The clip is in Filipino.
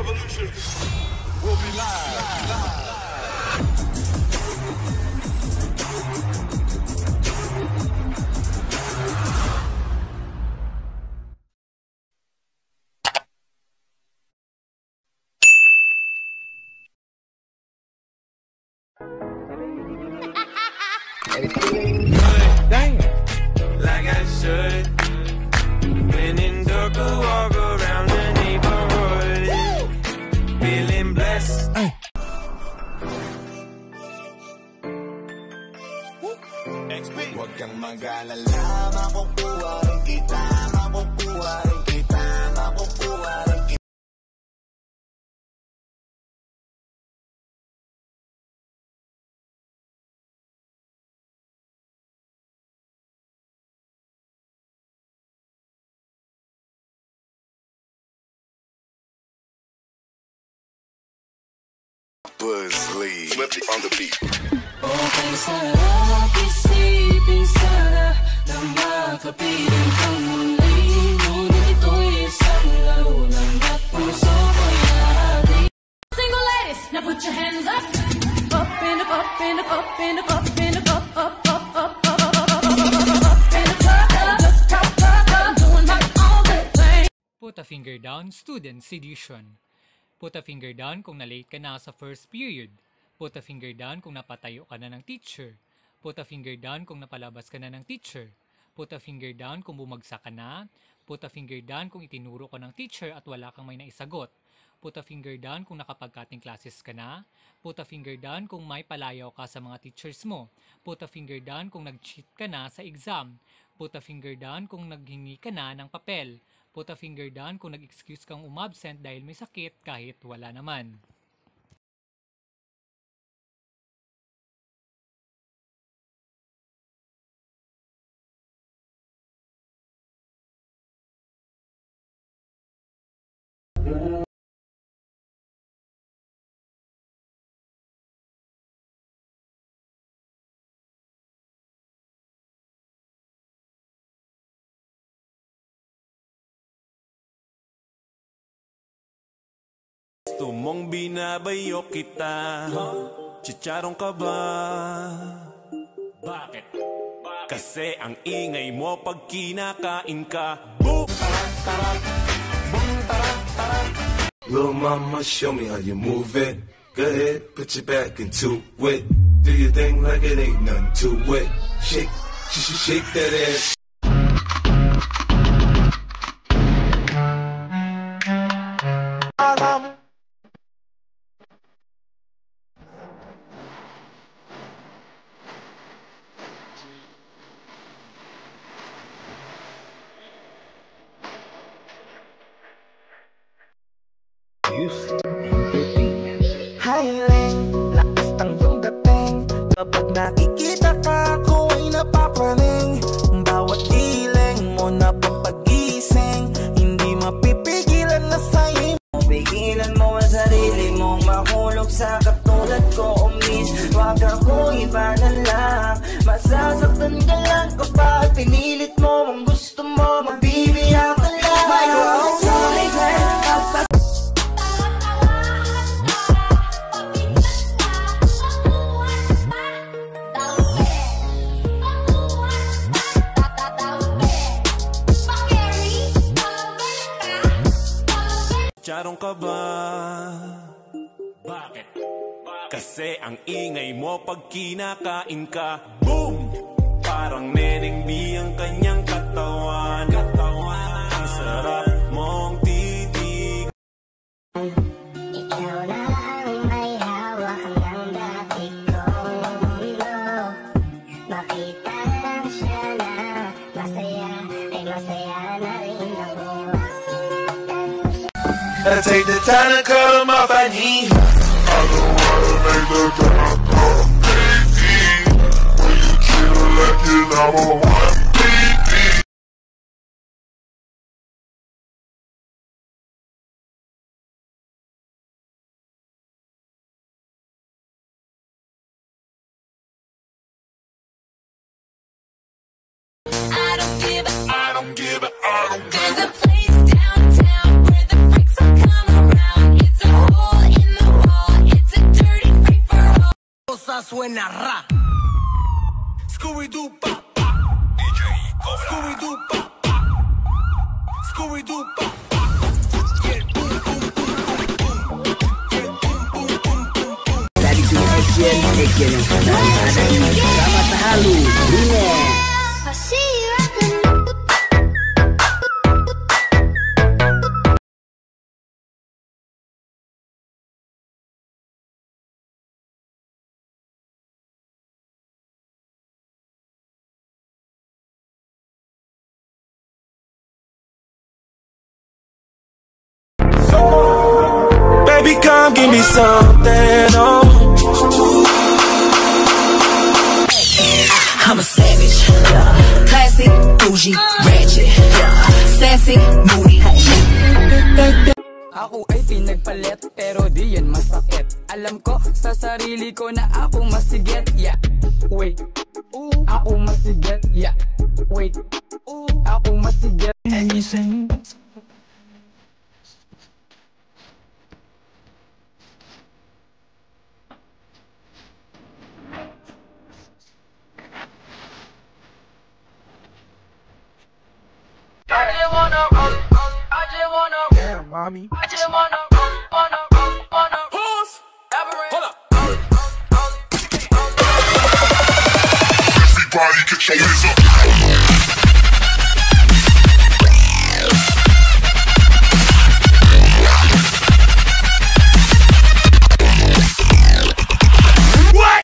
revolution will be live. Damn. Like I should. When in dark, I walk around the neighborhood. Feeling blessed. Huwag kang mag-alala, makukuha rin kita, makukuha rin kita, makukuha rin kita. Buzz Lee, Slippy on the beat. Okay, sarap isipin sana na makapiling kang muli. Ngunit ito'y isang laro lang at puso ko'y nahati. Single ladies, now put your hands up. Up and up, up and up, up and up, up and up, up, up, up, up, up, up, up and up, just pop up, I'm doing my own thing. Put a finger down, Students Edition. Put a finger down kung na-late ka na sa first period. Put a finger down kung napatayo ka na ng teacher. Put a finger down kung napalabas ka na ng teacher. Put a finger down kung bumagsak ka na. Put a finger down kung itinuro ka ng teacher at wala kang may naisagot. Put a finger down kung nakapag-cutting classes ka na. Put a finger down kung may palayaw ka sa mga teachers mo. Put a finger down kung nag-cheat ka na sa exam. Put a finger down kung naghingi ka na ng papel. Put a finger down kung nag-excuse kang umabsent dahil may sakit kahit wala naman. Gusto mong binabayo kita. Chicharong ka ba? Bakit? Kasi ang ingay mo pag kinakain ka. Boom! Little mama, show me how you move it. Go ahead, put your back into it. Do your thing like it ain't nothing to it. Shake, shake that ass. Highland, lakas ng iyong dating. Kapag nakikita ka, ako ay napapraning. Bawat hiling mo na pagpagising, hindi mapipigilan na sa'yo. Pigilan mo ang sarili mong mahulog sa katulad ko, miss. Huwag ako iba na lang. Masasaktan ka lang kapag pinilit mo ang gusto mo. Mabibiyak ka lang. My girl, sorry girl. Chicharong ka ba? Bakit? Kasi ang ingay mo pag kinakain ka. Boom! Parang Neneng B ang kanyang katawan. Ang sarap mong titig. Ikaw na ang may hawak ng dati kong mundo. Makita lang siya na masaya, ay masaya na rin ako. I take the time to cut them off, I need. I don't wanna make the time come baby. When you chill like you're number one, baby. I don't give a, I don't give it, I don't give it. there's a place downtown where the freaks all come around. It's suena ra. Scooby-Doo pa pa. Scooby-Doo pa pa. Scooby-Doo pa pa. Yeah, boom boom boom boom boom. Yeah, boom boom boom boom boom. Dari sini action yang ada ini sama Tahalu remix. Baby, come give me something, oh. I'm a savage, classy, bougie, ratchet, sassy, moody. Ako ay pinagpalit pero di yan masakit. Alam ko sa sarili ko na ako masigit, yeah. Wait, ako masigit, yeah. Wait, ako masigit. Anything. I just wanna roll, I just wanna roll. Damn, mommy. I just wanna roll, Pause. Hold up. Everybody get your hands up.